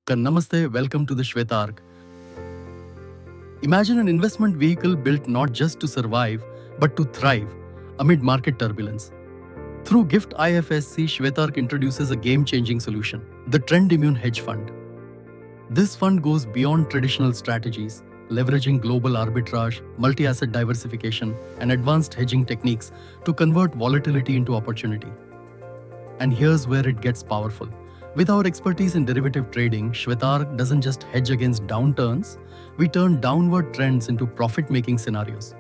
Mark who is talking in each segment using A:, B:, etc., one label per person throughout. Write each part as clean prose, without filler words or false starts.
A: Namaste, welcome to the Shwetark. Imagine an investment vehicle built not just to survive, but to thrive amid market turbulence. Through GIFT IFSC, Shwetark introduces a game-changing solution, the Trend Immune Hedge Fund. This fund goes beyond traditional strategies, leveraging global arbitrage, multi-asset diversification, and advanced hedging techniques to convert volatility into opportunity. And here's where it gets powerful. With our expertise in derivative trading, Shwetark doesn't just hedge against downturns, we turn downward trends into profit-making scenarios.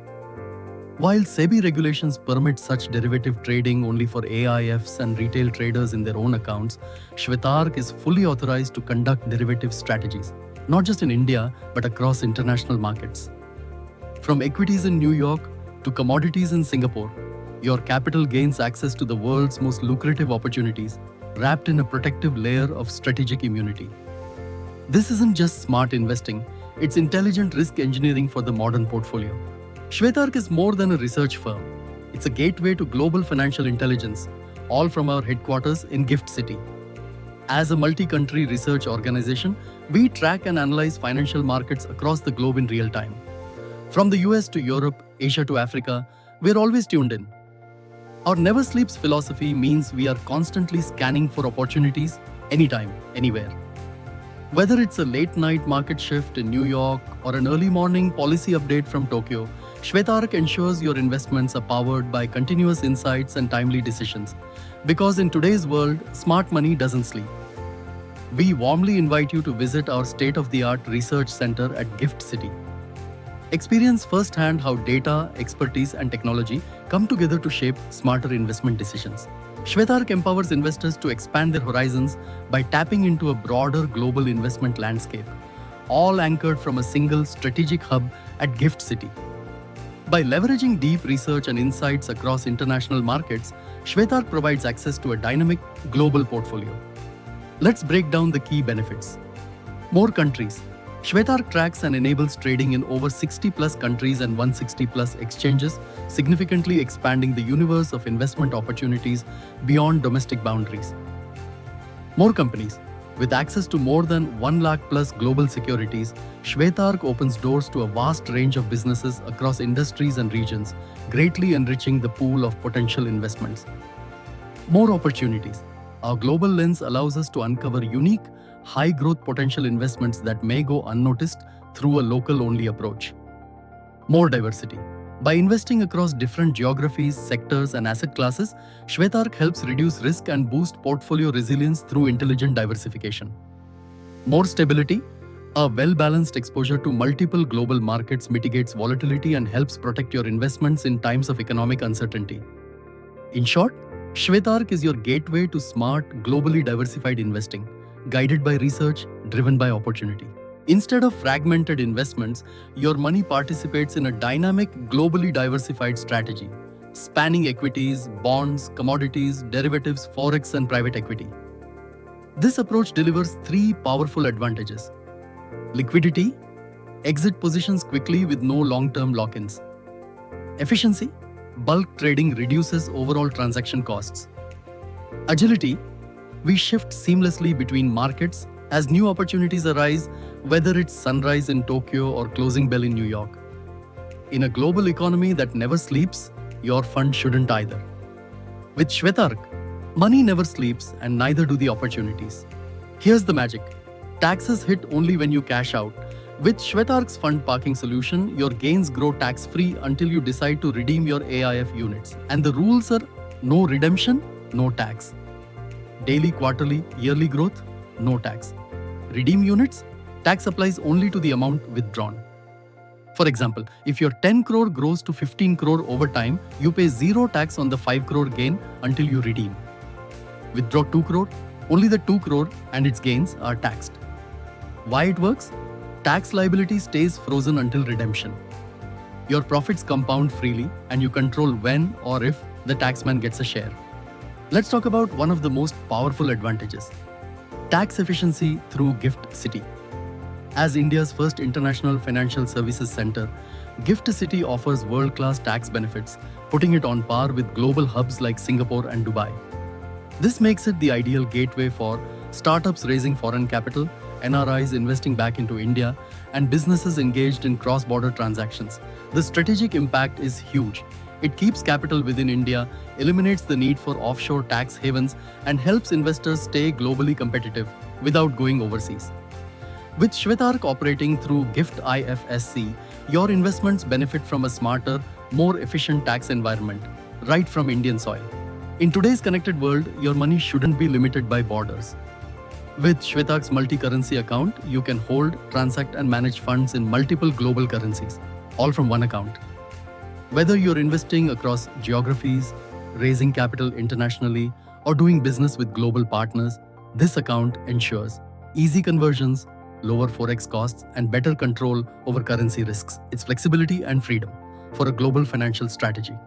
A: While SEBI regulations permit such derivative trading only for AIFs and retail traders in their own accounts, Shwetark is fully authorized to conduct derivative strategies, not just in India, but across international markets. From equities in New York to commodities in Singapore, your capital gains access to the world's most lucrative opportunities, wrapped in a protective layer of strategic immunity. This isn't just smart investing, it's intelligent risk engineering for the modern portfolio. Shwetark is more than a research firm. It's a gateway to global financial intelligence, all from our headquarters in Gift City. As a multi-country research organization, we track and analyze financial markets across the globe in real time. From the US to Europe, Asia to Africa, we're always tuned in. Our never sleeps philosophy means we are constantly scanning for opportunities anytime, anywhere. Whether it's a late night market shift in New York or an early morning policy update from Tokyo, Shwetark ensures your investments are powered by continuous insights and timely decisions. Because in today's world, smart money doesn't sleep. We warmly invite you to visit our state-of-the-art research center at Gift City. Experience firsthand how data, expertise, and technology come together to shape smarter investment decisions. Shwetark empowers investors to expand their horizons by tapping into a broader global investment landscape, all anchored from a single strategic hub at Gift City. By leveraging deep research and insights across international markets, Shwetark provides access to a dynamic global portfolio. Let's break down the key benefits. More countries. Shwetark tracks and enables trading in over 60+ countries and 160+ exchanges, significantly expanding the universe of investment opportunities beyond domestic boundaries. More companies. With access to more than 1 lakh plus global securities, Shwetark opens doors to a vast range of businesses across industries and regions, greatly enriching the pool of potential investments. More opportunities. Our global lens allows us to uncover unique, high-growth potential investments that may go unnoticed through a local-only approach. More diversity. By investing across different geographies, sectors, and asset classes, Shwetark helps reduce risk and boost portfolio resilience through intelligent diversification. More stability. A well-balanced exposure to multiple global markets mitigates volatility and helps protect your investments in times of economic uncertainty. In short, Shwetark is your gateway to smart, globally diversified investing, guided by research, driven by opportunity. Instead of fragmented investments, your money participates in a dynamic, globally diversified strategy, spanning equities, bonds, commodities, derivatives, forex, and private equity. This approach delivers 3 powerful advantages. Liquidity, exit positions quickly with no long-term lock-ins. Efficiency, bulk trading reduces overall transaction costs. Agility, we shift seamlessly between markets as new opportunities arise, whether it's sunrise in Tokyo or closing bell in New York. In a global economy that never sleeps, your fund shouldn't either. With Shwetark, money never sleeps and neither do the opportunities. Here's the magic. Taxes hit only when you cash out. With Shwetark's fund parking solution, your gains grow tax-free until you decide to redeem your AIF units. And the rules are no redemption, no tax. Daily, quarterly, yearly growth, no tax. Redeem units, tax applies only to the amount withdrawn. For example, if your 10 crore grows to 15 crore over time, you pay 0 tax on the 5 crore gain until you redeem. Withdraw 2 crore, only the 2 crore and its gains are taxed. Why it works? Tax liability stays frozen until redemption. Your profits compound freely and you control when or if the taxman gets a share. Let's talk about one of the most powerful advantages. Tax efficiency through Gift City. As India's first international financial services center, Gift City offers world-class tax benefits, putting it on par with global hubs like Singapore and Dubai. This makes it the ideal gateway for startups raising foreign capital, NRIs investing back into India, and businesses engaged in cross-border transactions. The strategic impact is huge. It keeps capital within India, eliminates the need for offshore tax havens, and helps investors stay globally competitive without going overseas. With Shwetark operating through GIFT IFSC, your investments benefit from a smarter, more efficient tax environment, right from Indian soil. In today's connected world, your money shouldn't be limited by borders. With Shwetark's multi-currency account, you can hold, transact and manage funds in multiple global currencies, all from one account. Whether you're investing across geographies, raising capital internationally, or doing business with global partners, this account ensures easy conversions, lower forex costs, and better control over currency risks. It's flexibility and freedom for a global financial strategy.